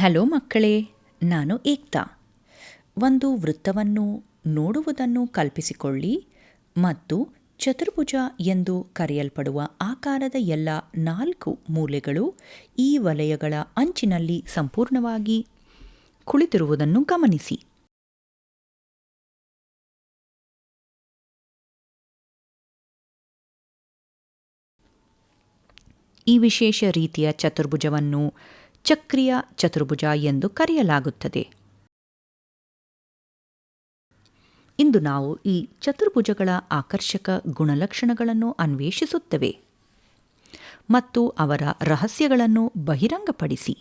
Hello ಮಕ್ಕಳೇ, ನಾನು ಏಕ್ತಾ. ಒಂದು ವೃತ್ತವನ್ನು ನೋಡುವುದನ್ನು ಕಲ್ಪಿಸಿಕೊಳ್ಳಿ ಮತ್ತು ಚತುರ್ಭುಜ ಎಂದು ಕರೆಯಲ್ಪಡುವ ಆಕಾರದ ಎಲ್ಲ 4 ಮೂಲೆಗಳು ಈ ವಲಯಗಳ ಅಂಚಿನಲ್ಲಿ ಸಂಪೂರ್ಣವಾಗಿ ಕುಳಿತಿರುವುದನ್ನು ಗಮನಿಸಿ. ಈ ವಿಶೇಷ ರೀತಿಯ ಚತುರ್ಭುಜವನ್ನು ಚಕ್ರೀಯ ಚತುರ್ಭುಜ ಎಂದು ಕರೆಯಲಾಗುತ್ತದೆ. ಇಂದು ನಾವು ಈ ಚತುರ್ಭುಜಗಳ ಆಕರ್ಷಕ ಗುಣಲಕ್ಷಣಗಳನ್ನು ಅನ್ವೇಷಿಸುತ್ತೇವೆ ಮತ್ತು ಅವರ ರಹಸ್ಯಗಳನ್ನು ಬಹಿರಂಗಪಡಿಸಿ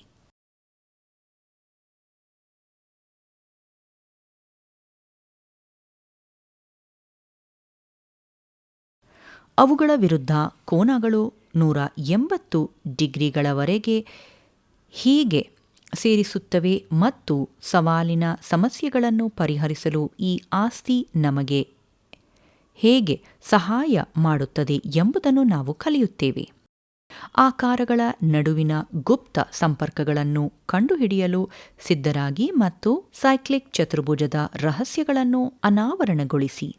ಅವುಗಳ ವಿರುದ್ಧ ಕೋನಗಳು 180 ಡಿಗ್ರಿಗಳವರೆಗೆ ಹೀಗೆ ಸೇರಿಸುತ್ತವೆ ಮತ್ತು ಸವಾಲಿನ ಸಮಸ್ಯೆಗಳನ್ನು ಪರಿಹರಿಸಲು ಈ ಆಸ್ತಿ ನಮಗೆ ಹೇಗೆ ಸಹಾಯ ಮಾಡುತ್ತದೆ ಎಂಬುದನ್ನು ನಾವು ಕಲಿಯುತ್ತೇವೆ. ಆಕಾರಗಳ ನಡುವಿನ ಗುಪ್ತ ಸಂಪರ್ಕಗಳನ್ನು ಕಂಡುಹಿಡಿಯಲು ಸಿದ್ಧರಾಗಿ ಮತ್ತು ಸೈಕ್ಲಿಕ್ ಚತುರ್ಭುಜದ ರಹಸ್ಯಗಳನ್ನು ಅನಾವರಣಗೊಳಿಸಿ.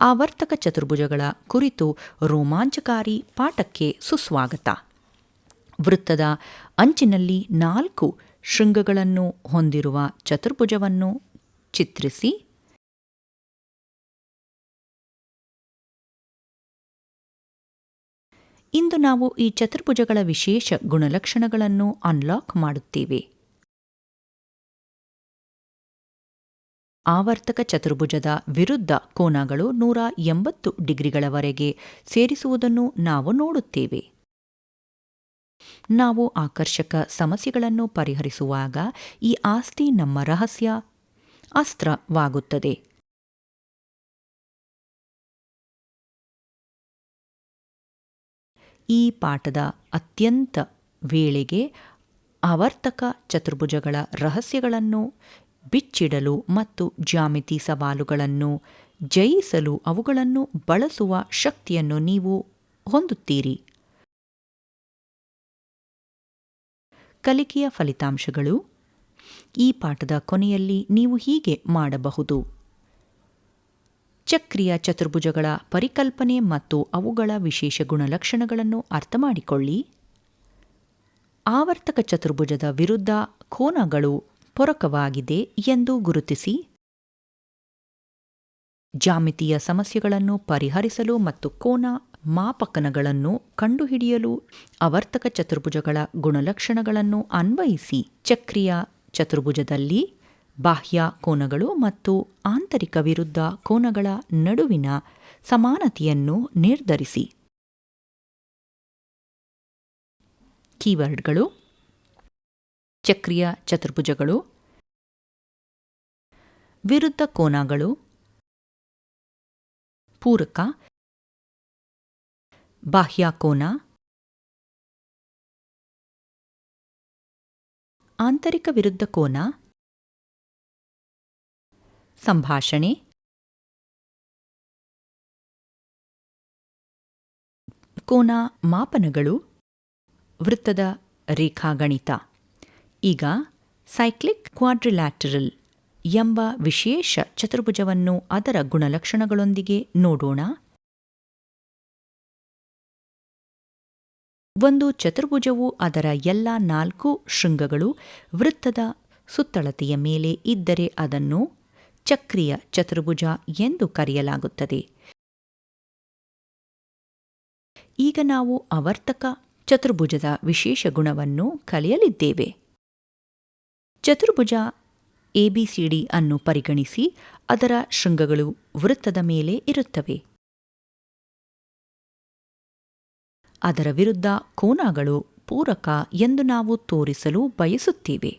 ಆವರ್ತಕ ಚತುರ್ಭುಜಗಳ ಕುರಿತು ರೋಮಾಂಚಕಾರಿ ಪಾಠಕ್ಕೆ ಸುಸ್ವಾಗತ. ವೃತ್ತದ ಅಂಚಿನಲ್ಲಿ 4 ಶೃಂಗಗಳನ್ನು ಹೊಂದಿರುವ ಚತುರ್ಭುಜವನ್ನು ಚಿತ್ರಿಸಿ. ಇಂದು ನಾವು ಈ ಚತುರ್ಭುಜಗಳ ವಿಶೇಷ ಗುಣಲಕ್ಷಣಗಳನ್ನು ಅನ್ಲಾಕ್ ಮಾಡುತ್ತೇವೆ. ಆವರ್ತಕ ಚತುರ್ಭುಜದ ವಿರುದ್ಧ ಕೋನಗಳು 180 ಡಿಗ್ರಿಗಳವರೆಗೆ ಸೇರಿಸುವುದನ್ನು ನಾವು ನೋಡುತ್ತೇವೆ. ನಾವು ಆಕರ್ಷಕ ಸಮಸ್ಯೆಗಳನ್ನು ಪರಿಹರಿಸುವಾಗ ಈ ಆಸ್ತಿ ನಮ್ಮ ರಹಸ್ಯ ಅಸ್ತ್ರವಾಗುತ್ತದೆ. ಈ ಪಾಠದ ಅತ್ಯಂತ ವೇಳೆಗೆ ಆವರ್ತಕ ಚತುರ್ಭುಜಗಳ ರಹಸ್ಯಗಳನ್ನು ಬಿಚ್ಚಿಡಲು ಮತ್ತು ಜ್ಯಾಮಿತಿ ಸವಾಲುಗಳನ್ನು ಜಯಿಸಲು ಅವುಗಳನ್ನು ಬಳಸುವ ಶಕ್ತಿಯನ್ನು ನೀವು ಹೊಂದುತ್ತೀರಿ. ಕಲಿಕೆಯ ಫಲಿತಾಂಶಗಳು. ಈ ಪಾಠದ ಕೊನೆಯಲ್ಲಿ ನೀವು ಹೀಗೆ ಮಾಡಬಹುದು: ಚಕ್ರೀಯ ಚತುರ್ಭುಜಗಳ ಪರಿಕಲ್ಪನೆ ಮತ್ತು ಅವುಗಳ ವಿಶೇಷ ಗುಣಲಕ್ಷಣಗಳನ್ನು ಅರ್ಥಮಾಡಿಕೊಳ್ಳಿ. ಆವರ್ತಕ ಚತುರ್ಭುಜದ ವಿರುದ್ಧ ಕೋನಗಳು ಪೂರಕವಾಗಿದೆ ಎಂದು ಗುರುತಿಸಿ. ಜ್ಯಾಮಿತೀಯ ಸಮಸ್ಯೆಗಳನ್ನು ಪರಿಹರಿಸಲು ಮತ್ತು ಕೋನ ಮಾಪಕಗಳನ್ನು ಕಂಡುಹಿಡಿಯಲು ಆವರ್ತಕ ಚತುರ್ಭುಜಗಳ ಗುಣಲಕ್ಷಣಗಳನ್ನು ಅನ್ವಯಿಸಿ. ಚಕ್ರೀಯ ಚತುರ್ಭುಜದಲ್ಲಿ ಬಾಹ್ಯ ಕೋನಗಳು ಮತ್ತು ಆಂತರಿಕ ವಿರುದ್ಧ ಕೋನಗಳ ನಡುವಿನ ಸಮಾನತೆಯನ್ನು ನಿರ್ಧರಿಸಿ. ಕೀವರ್ಡ್ಗಳು: ಚಕ್ರೀಯ ಚತುರ್ಭುಜಗಳು, ವಿರುದ್ಧ ಕೋನಗಳು, ಪೂರಕ, ಬಾಹ್ಯ ಕೋನ, ಆಂತರಿಕ ವಿರುದ್ಧ ಕೋನ, ಸಂಭಾಷಣೆ, ಕೋನ ಮಾಪನಗಳು, ವೃತ್ತದ ರೇಖಾಗಣಿತ. ಈಗ ಸೈಕ್ಲಿಕ್ ಕ್ವಾಡ್ರಿಲ್ಯಾಟರಲ್ ಎಂಬ ವಿಶೇಷ ಚತುರ್ಭುಜವನ್ನು ಅದರ ಗುಣಲಕ್ಷಣಗಳೊಂದಿಗೆ ನೋಡೋಣ. ಒಂದು ಚತುರ್ಭುಜವು ಅದರ ಎಲ್ಲ 4 ಶೃಂಗಗಳು ವೃತ್ತದ ಸುತ್ತಳತೆಯ ಮೇಲೆ ಇದ್ದರೆ ಅದನ್ನು ಚಕ್ರೀಯ ಚತುರ್ಭುಜ ಎಂದು ಕರೆಯಲಾಗುತ್ತದೆ. ಈಗ ನಾವು ಆವರ್ತಕ ಚತುರ್ಭುಜದ ವಿಶೇಷ ಗುಣವನ್ನು ಕಲಿಯಲಿದ್ದೇವೆ. ಚತುರ್ಭುಜ ABCD ಅನ್ನು ಪರಿಗಣಿಸಿ. ಅದರ ಶೃಂಗಗಳು ವೃತ್ತದ ಮೇಲೆ ಇರುತ್ತವೆ. ಅದರ ವಿರುದ್ಧ ಕೋನಗಳು ಪೂರಕ ಎಂದು ನಾವು ತೋರಿಸಲು ಬಯಸುತ್ತೇವೆ.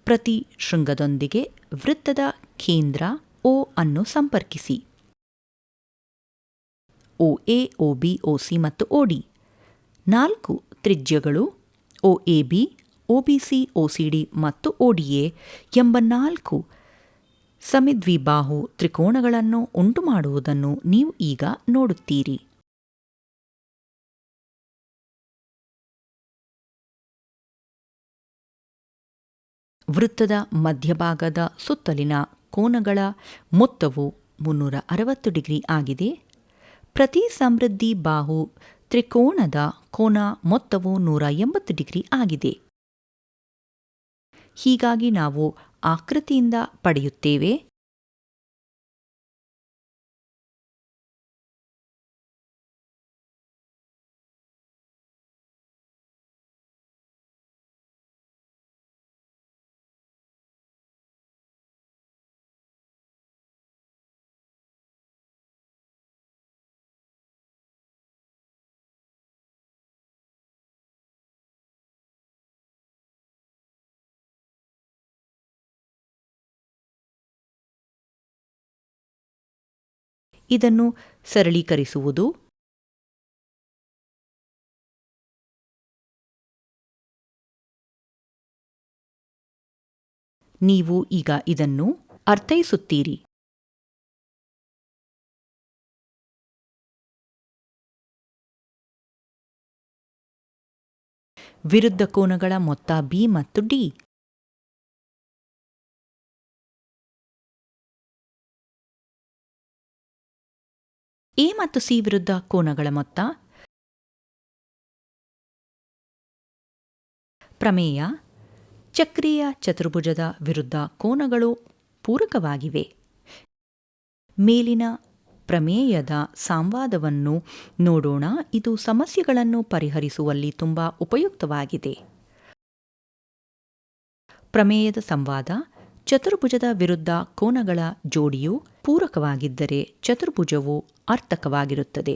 ಪ್ರತಿ ಶೃಂಗದೊಂದಿಗೆ ವೃತ್ತದ ಕೇಂದ್ರ O ಅನ್ನು ಸಂಪರ್ಕಿಸಿ. OA, OB, OC ಮತ್ತು OD 4 ತ್ರಿಜ್ಯಗಳು OAB, OBC, OCD ಮತ್ತು ODA ಎಂಬ 4 ಸಮದ್ವಿಬಾಹು ತ್ರಿಕೋನಗಳನ್ನು ಉಂಟುಮಾಡುವುದನ್ನು ನೀವು ಈಗ ನೋಡುತ್ತೀರಿ. ವೃತ್ತದ ಮಧ್ಯಭಾಗದ ಸುತ್ತಲಿನ ಕೋನಗಳ ಮೊತ್ತವು 360 ಡಿಗ್ರಿ ಆಗಿದೆ. ಪ್ರತಿ ಸಮೃದ್ಧಿ ಬಾಹು ತ್ರಿಕೋನದ ಕೋನ ಮೊತ್ತವು 180 ಡಿಗ್ರಿ ಆಗಿದೆ. ಹೀಗಾಗಿ ನಾವು ಆಕೃತಿಯಿಂದ ಪಡೆಯುತ್ತೇವೆ ಇದನ್ನು ಸರಳೀಕರಿಸುವುದು ನೀವು ಈಗ ಇದನ್ನು ಅರ್ಥೈಸುತ್ತೀರಿ. ವಿರುದ್ಧ ಕೋನಗಳ ಮೊತ್ತ ಬಿ ಮತ್ತು ಡಿ. ಎ ಮತ್ತು ಸಿ ವಿರುದ್ಧ ಕೋನಗಳ ಮೊತ್ತ. ಪ್ರಮೇಯ: ಚಕ್ರೀಯ ಚತುರ್ಭುಜದ ವಿರುದ್ಧ ಕೋನಗಳು ಪೂರಕವಾಗಿವೆ. ಮೇಲಿನ ಪ್ರಮೇಯದ ಸಂವಾದವನ್ನು ನೋಡೋಣ. ಇದು ಸಮಸ್ಯೆಗಳನ್ನು ಪರಿಹರಿಸುವಲ್ಲಿ ತುಂಬಾ ಉಪಯುಕ್ತವಾಗಿದೆ. ಪ್ರಮೇಯದ ಸಂವಾದ: ಚತುರ್ಭುಜದ ವಿರುದ್ಧ ಕೋನಗಳ ಜೋಡಿಯು ಪೂರಕವಾಗಿದ್ದರೆ ಚತುರ್ಭುಜವು ಅರ್ಥಕವಾಗಿರುತ್ತದೆ.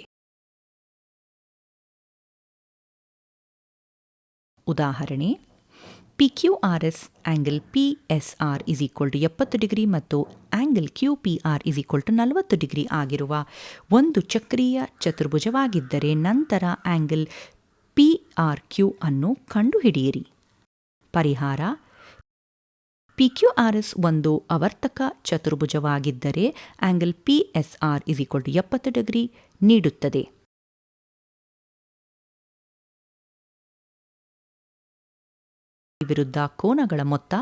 ಉದಾಹರಣೆ: PQRS ಆಂಗಲ್ PSR = 70 ಡಿಗ್ರಿ ಮತ್ತು ಆಂಗಲ್ QPR = 40 ಡಿಗ್ರಿ ಆಗಿರುವ ಒಂದು ಚಕ್ರೀಯ ಚತುರ್ಭುಜವಾಗಿದ್ದರೆ ನಂತರ ಆಂಗಲ್ PRQ ಅನ್ನು ಕಂಡುಹಿಡಿಯಿರಿ. ಪರಿಹಾರ: PQRS ಒಂದು ಆವರ್ತಕ ಚತುರ್ಭುಜವಾಗಿದ್ದರೆ ಆಂಗಲ್ PSR = 70 ಡಿಗ್ರಿ ನೀಡುತ್ತದೆ. ವಿರುದ್ಧ ಕೋನಗಳ ಮೊತ್ತ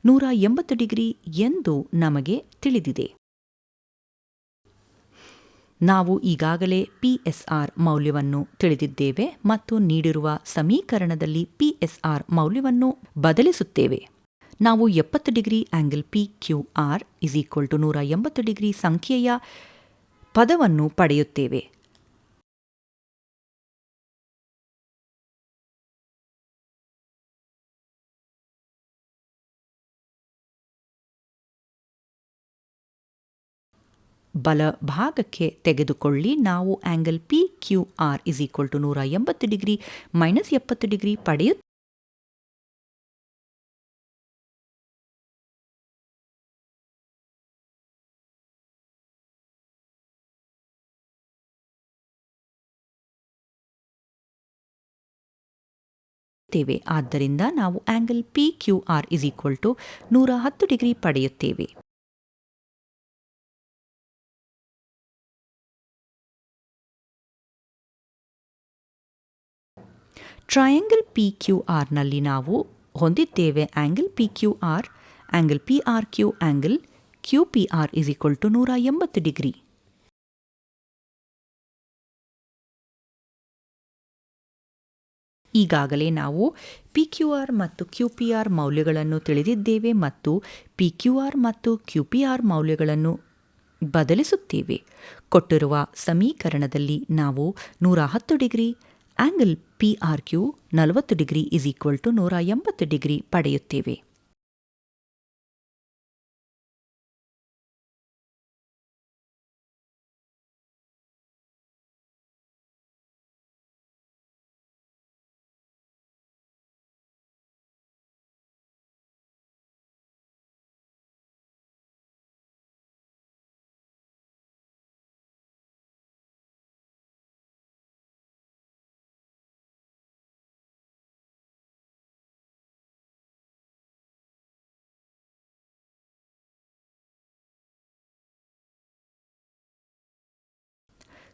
180 ಡಿಗ್ರಿ ಎಂದು ನಮಗೆ ತಿಳಿದಿದೆ. ನಾವು ಈಗಾಗಲೇ PSR ಮೌಲ್ಯವನ್ನು ತಿಳಿದಿದ್ದೇವೆ ಮತ್ತು ನೀಡಿರುವ ಸಮೀಕರಣದಲ್ಲಿ PSR ಮೌಲ್ಯವನ್ನು ಬದಲಿಸುತ್ತೇವೆ. ನಾವು 70 ಡಿಗ್ರಿ ಆಂಗಲ್ PQR = 180 ಡಿಗ್ರಿ ಸಂಖ್ಯೆಯ ಪದವನ್ನು ಪಡೆಯುತ್ತೇವೆ. ಬಲಭಾಗಕ್ಕೆ ತೆಗೆದುಕೊಳ್ಳಿ. ನಾವು ಆಂಗಲ್ PQR = 180 ಡಿಗ್ರಿ - 70 ಡಿಗ್ರಿ ಪಡೆಯುತ್ತೇವೆ. ಆದ್ದರಿಂದ ನಾವು ಆಂಗಲ್ PQR = 110 ಡಿಗ್ರಿ ಪಡೆಯುತ್ತೇವೆ. ಟ್ರಯಾಂಗಲ್ PQRನಲ್ಲಿ ನಾವು ಹೊಂದಿದ್ದೇವೆ angle PQR, angle PRQ, angle QPR = 180 degree. ಈಗಾಗಲೇ ನಾವು PQR ಮತ್ತು QPR ಮೌಲ್ಯಗಳನ್ನು ತಿಳಿದಿದ್ದೇವೆ ಮತ್ತು PQR ಮತ್ತು QPR ಮೌಲ್ಯಗಳನ್ನು ಬದಲಿಸುತ್ತೇವೆ. ಕೊಟ್ಟಿರುವ ಸಮೀಕರಣದಲ್ಲಿ ನಾವು 110 degree angle PRQ 40 degree = 180 degree ಪಡೆಯುತ್ತೇವೆ.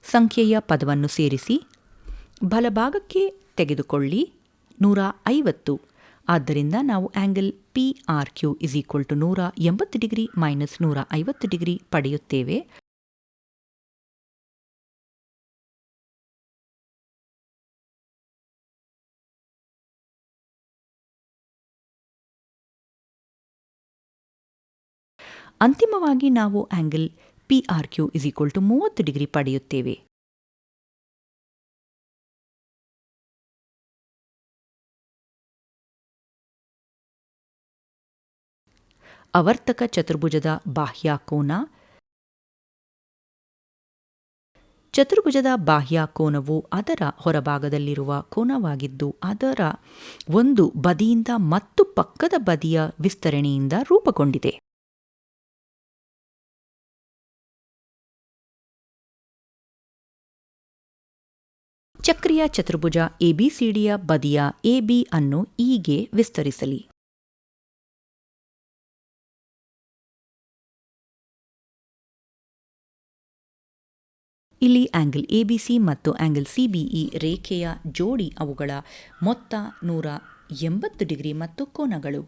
ಸಂಖ್ಯೆಯ ಪದವನ್ನು ಸೇರಿಸಿ ಬಲಭಾಗಕ್ಕೆ ತೆಗೆದುಕೊಳ್ಳಿ 150. ಆದ್ದರಿಂದ ನಾವು angle PRQ = 180 degree minus 150 degree ಪಡೆಯುತ್ತೇವೆ. ಅಂತಿಮವಾಗಿ ನಾವು ಆ್ಯಂಗಲ್ PRQ = 30 ಡಿಗ್ರಿ ಪಡೆಯುತ್ತೇವೆ. ಆವರ್ತಕ ಚತುರ್ಭುಜದ ಬಾಹ್ಯ ಕೋನ. ಚತುರ್ಭುಜದ ಬಾಹ್ಯ ಕೋನವು ಅದರ ಹೊರಭಾಗದಲ್ಲಿರುವ ಕೋನವಾಗಿದ್ದು ಅದರ ಒಂದು ಬದಿಯಿಂದ ಮತ್ತು ಪಕ್ಕದ ಬದಿಯ ವಿಸ್ತರಣೆಯಿಂದ ರೂಪುಗೊಂಡಿದೆ. ಚಕ್ರೀಯ ಚತುರ್ಭುಜ ABCDಯ ಬದಿಯ AB ಅನ್ನು ಹೀಗೆ ವಿಸ್ತರಿಸಲಿ. ಇಲ್ಲಿ ಆ್ಯಂಗಲ್ ABC ಮತ್ತು ಆ್ಯಂಗಲ್ CBE ರೇಖೆಯ ಜೋಡಿ, ಅವುಗಳ ಮೊತ್ತ 180 ಡಿಗ್ರಿ ಮತ್ತು ಕೋನಗಳು.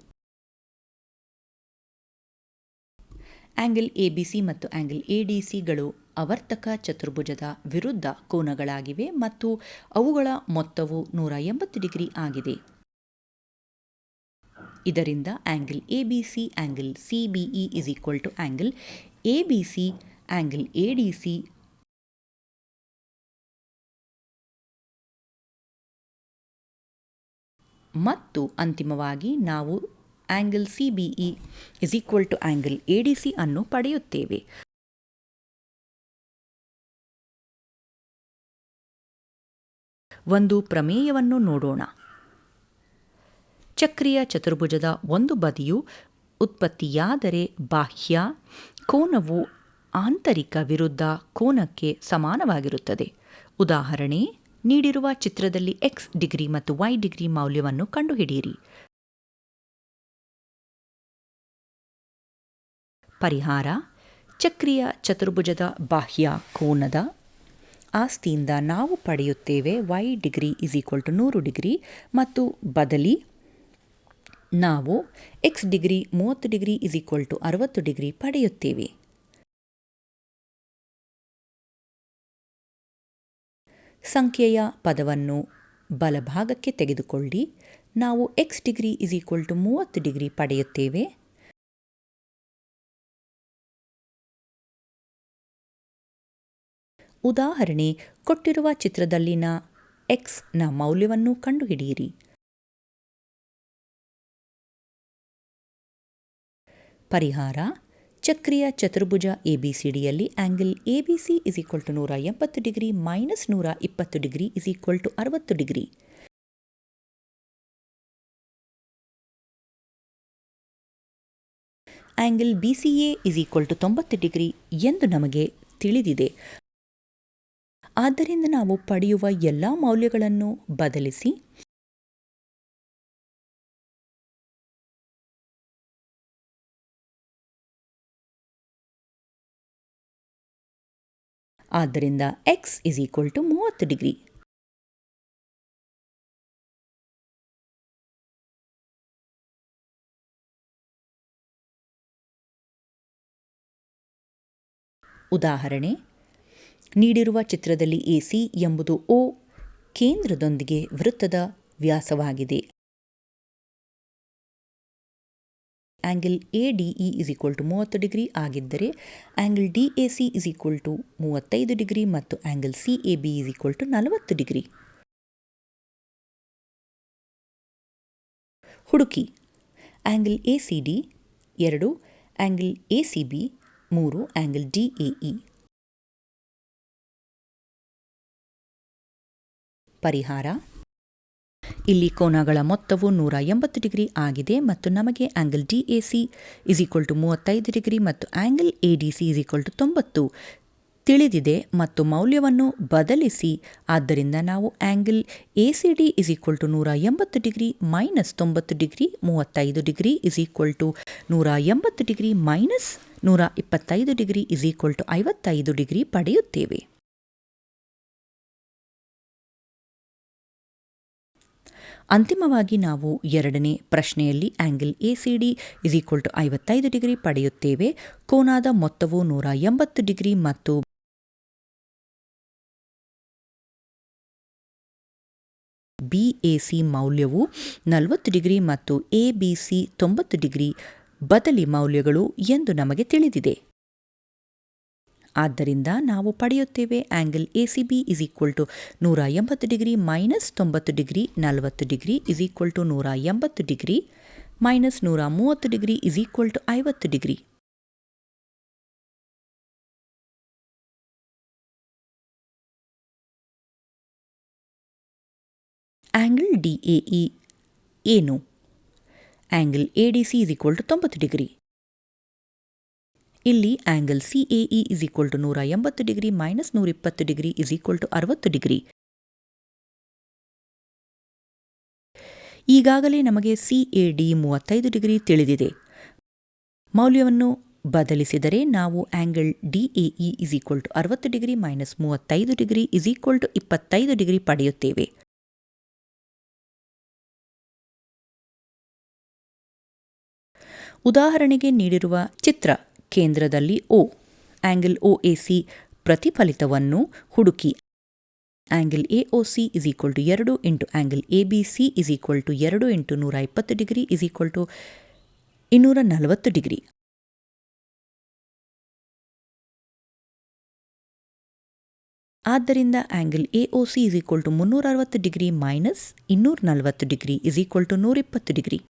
ಆ್ಯಂಗಲ್ ABC ಮತ್ತು ಆ್ಯಂಗಲ್ ADCಗಳು ಆವರ್ತಕ ಚತುರ್ಭುಜದ ವಿರುದ್ಧ ಕೋನಗಳಾಗಿವೆ ಮತ್ತು ಅವುಗಳ ಮೊತ್ತವು 180 ಡಿಗ್ರಿ ಆಗಿದೆ. ಇದರಿಂದ angle ABC angle CBE = angle ABC angle ADC ಮತ್ತು ಅಂತಿಮವಾಗಿ ನಾವು ಆ್ಯಂಗಲ್ CBE = ಆ್ಯಂಗಲ್ ADC ಅನ್ನು ಪಡೆಯುತ್ತೇವೆ. ಒಂದು ಪ್ರಮೇಯವನ್ನು ನೋಡೋಣ. ಚಕ್ರೀಯ ಚತುರ್ಭುಜದ ಒಂದು ಬದಿಯು ಉತ್ಪತ್ತಿಯಾದರೆ ಬಾಹ್ಯ ಕೋನವು ಆಂತರಿಕ ವಿರುದ್ಧ ಕೋನಕ್ಕೆ ಸಮಾನವಾಗಿರುತ್ತದೆ. ಉದಾಹರಣೆ, ನೀಡಿರುವ ಚಿತ್ರದಲ್ಲಿ x ಡಿಗ್ರಿ ಮತ್ತು y ಡಿಗ್ರಿ ಮೌಲ್ಯವನ್ನು ಕಂಡುಹಿಡಿಯಿರಿ. ಪರಿಹಾರ: ಚಕ್ರೀಯ ಚತುರ್ಭುಜದ ಬಾಹ್ಯ ಕೋನದ ಆಸ್ತಿಯಿಂದ ನಾವು ಪಡೆಯುತ್ತೇವೆ y ಡಿಗ್ರಿ = 100 ಡಿಗ್ರಿ ಮತ್ತು ಬದಲಿ ನಾವು x ಡಿಗ್ರಿ 30 ಡಿಗ್ರಿ = 60 ಡಿಗ್ರಿ ಪಡೆಯುತ್ತೇವೆ. ಸಂಖ್ಯೆಯ ಪದವನ್ನು ಬಲಭಾಗಕ್ಕೆ ತೆಗೆದುಕೊಳ್ಳಿ. ನಾವು x ಡಿಗ್ರಿ = 30 ಡಿಗ್ರಿ ಪಡೆಯುತ್ತೇವೆ. ಉದಾಹರಣೆ, ಕೊಟ್ಟಿರುವ ಚಿತ್ರದಲ್ಲಿನ x ನ ಮೌಲ್ಯವನ್ನು ಕಂಡುಹಿಡಿಯಿರಿ. ಪರಿಹಾರ: ಚಕ್ರೀಯ ಚತುರ್ಭುಜ ABCDಯಲ್ಲಿ angle ABC = 180 degree minus 120 degree = 60 degree. Angle BCA = 90 degree ಎಂದು ನಮಗೆ ತಿಳಿದಿದೆ. ಆದ್ದರಿಂದ ನಾವು ಪಡೆಯುವ ಎಲ್ಲ ಮೌಲ್ಯಗಳನ್ನು ಬದಲಿಸಿ ಆದ್ದರಿಂದ x = 30 ಡಿಗ್ರಿ. ಉದಾಹರಣೆ, ನೀಡಿರುವ ಚಿತ್ರದಲ್ಲಿ AC ಎಂಬುದು O ಕೇಂದ್ರದೊಂದಿಗೆ ವೃತ್ತದ ವ್ಯಾಸವಾಗಿದೆ. ಆ್ಯಂಗಲ್ ADE = 30 ಡಿಗ್ರಿ ಆಗಿದ್ದರೆ ಆ್ಯಂಗಲ್ DAC = 35 ಡಿಗ್ರಿ ಮತ್ತು ಆ್ಯಂಗಲ್ CAB = 40 ಡಿಗ್ರಿ. ಹುಡುಕಿ. Angle ACD 2, angle ACB 3, angle DAE. ಪರಿಹಾರ: ಇಲ್ಲಿ ಕೋನಗಳ ಮೊತ್ತವು 180 ಡಿಗ್ರಿ ಆಗಿದೆ ಮತ್ತು ನಮಗೆ ಆ್ಯಂಗಲ್ DAC = 35 ಡಿಗ್ರಿ ಮತ್ತು ಆ್ಯಂಗಲ್ ADC = 90 ತಿಳಿದಿದೆ ಮತ್ತು ಮೌಲ್ಯವನ್ನು ಬದಲಿಸಿ. ಆದ್ದರಿಂದ ನಾವು angle ACD = 180 degree minus 90 degree 35 degree = 180 degree minus 125 degree = 55 degree ಪಡೆಯುತ್ತೇವೆ. ಅಂತಿಮವಾಗಿ ನಾವು ಎರಡನೇ ಪ್ರಶ್ನೆಯಲ್ಲಿ ಆಂಗಲ್ ಎಸಿಡಿ = 55 ಡಿಗ್ರಿ ಪಡೆಯುತ್ತೇವೆ. ಕೋನದ ಮೊತ್ತವು 180 ಡಿಗ್ರಿ ಮತ್ತು ಬಿಎಸಿ ಮೌಲ್ಯವು 40 ಡಿಗ್ರಿ ಮತ್ತು ಎಬಿಸಿ 90 ಡಿಗ್ರಿ ಬದಲಿ ಮೌಲ್ಯಗಳು ಎಂದು ನಮಗೆ ತಿಳಿದಿದೆ. ಆದ್ದರಿಂದ ನಾವು ಪಡೆಯುತ್ತೇವೆ angle A C B = 180 degree minus 90 degree 40 degree = 180 degree minus 130 degree = 50 degree. Angle D A E ಏನು? Angle A D C = 90 degree. ಇಲ್ಲಿ angle C A E = 180 degree minus 120 degree = 60 degree. ಈಗಾಗಲೇ ನಮಗೆ ಸಿಎಡಿ 35 ಡಿಗ್ರಿ ತಿಳಿದಿದೆ. ಮೌಲ್ಯವನ್ನು ಬದಲಿಸಿದರೆ ನಾವು angle D A E = 60 degree minus 35 degree = 25 degree ಪಡೆಯುತ್ತೇವೆ. ಉದಾಹರಣೆಗೆ ನೀಡಿರುವ ಚಿತ್ರ ಕೇಂದ್ರದಲ್ಲಿ ಆಂಗಲ್ ಒಎಸಿ ಪ್ರತಿಫಲಿತವನ್ನು ಹುಡುಕಿ. Angle A O C = 2 into angle A B C = 2 into 120 degree = 240 degree. ಆದ್ದರಿಂದ angle A O C = 360 degree minus 240 degree = 120 degree.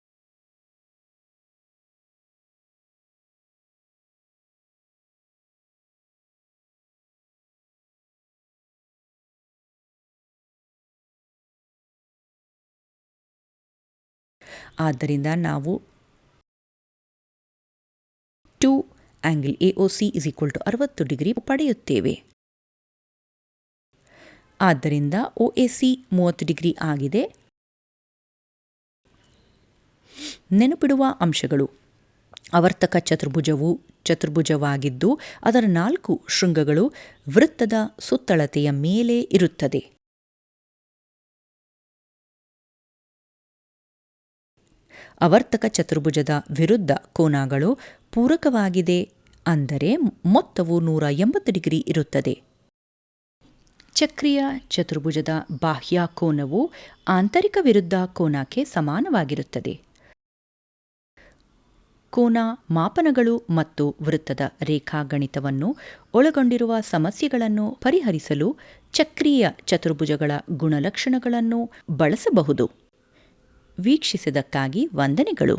ಆದ್ದರಿಂದ ನಾವು ಆಂಗಲ್ ಎಒಸಿ = 60 ಡಿಗ್ರಿ ಪಡೆಯುತ್ತೇವೆ. ಆದ್ದರಿಂದ ಒಎಸಿ 30 ಡಿಗ್ರಿ ಆಗಿದೆ. ನೆನಪಿಡುವ ಅಂಶಗಳು: ಆವರ್ತಕ ಚತುರ್ಭುಜವು ಚತುರ್ಭುಜವಾಗಿದ್ದು ಅದರ 4 ಶೃಂಗಗಳು ವೃತ್ತದ ಸುತ್ತಳತೆಯ ಮೇಲೆ ಇರುತ್ತದೆ. ಆವರ್ತಕ ಚತುರ್ಭುಜದ ವಿರುದ್ಧ ಕೋನಗಳು ಪೂರಕವಾಗಿದೆ, ಅಂದರೆ ಮೊತ್ತವು 180 ಡಿಗ್ರಿ ಇರುತ್ತದೆ. ಚಕ್ರೀಯ ಚತುರ್ಭುಜದ ಬಾಹ್ಯ ಕೋನವು ಆಂತರಿಕ ವಿರುದ್ಧ ಕೋನಕ್ಕೆ ಸಮಾನವಾಗಿರುತ್ತದೆ. ಕೋನ ಮಾಪನಗಳು ಮತ್ತು ವೃತ್ತದ ರೇಖಾಗಣಿತವನ್ನು ಒಳಗೊಂಡಿರುವ ಸಮಸ್ಯೆಗಳನ್ನು ಪರಿಹರಿಸಲು ಚಕ್ರೀಯ ಚತುರ್ಭುಜಗಳ ಗುಣಲಕ್ಷಣಗಳನ್ನು ಬಳಸಬಹುದು. ವೀಕ್ಷಿಸಿದ್ದಕ್ಕಾಗಿ ವಂದನೆಗಳು.